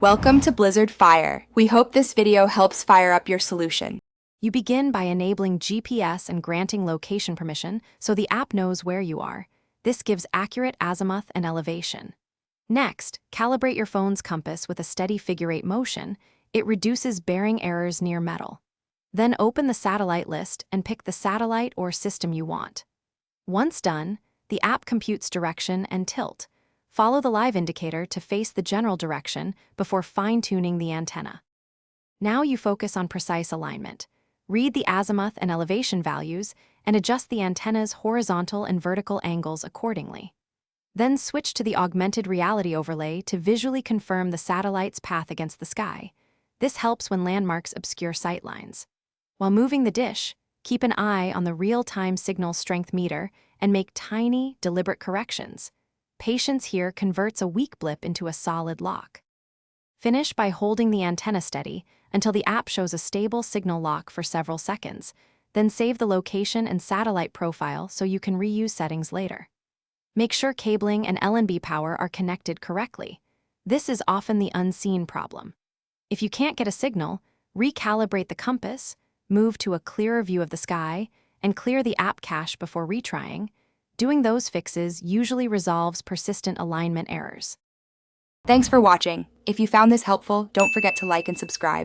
Welcome to Blizzard Fire. We hope this video helps fire up your solution. You begin by enabling GPS and granting location permission so the app knows where you are. This gives accurate azimuth and elevation. Next, calibrate your phone's compass with a steady figure-8 motion. It reduces bearing errors near metal. Then open the satellite list and pick the satellite or system you want. Once done, the app computes direction and tilt. Follow the live indicator to face the general direction before fine-tuning the antenna. Now you focus on precise alignment. Read the azimuth and elevation values and adjust the antenna's horizontal and vertical angles accordingly. Then switch to the augmented reality overlay to visually confirm the satellite's path against the sky. This helps when landmarks obscure sightlines. While moving the dish, keep an eye on the real-time signal strength meter and make tiny, deliberate corrections. Patience here converts a weak blip into a solid lock. Finish by holding the antenna steady until the app shows a stable signal lock for several seconds. Then save the location and satellite profile so you can reuse settings later. Make sure cabling and LNB power are connected correctly. This is often the unseen problem. If you can't get a signal, recalibrate the compass, move to a clearer view of the sky, and clear the app cache before retrying. Doing those fixes usually resolves persistent alignment errors. Thanks for watching. If you found this helpful, don't forget to like and subscribe.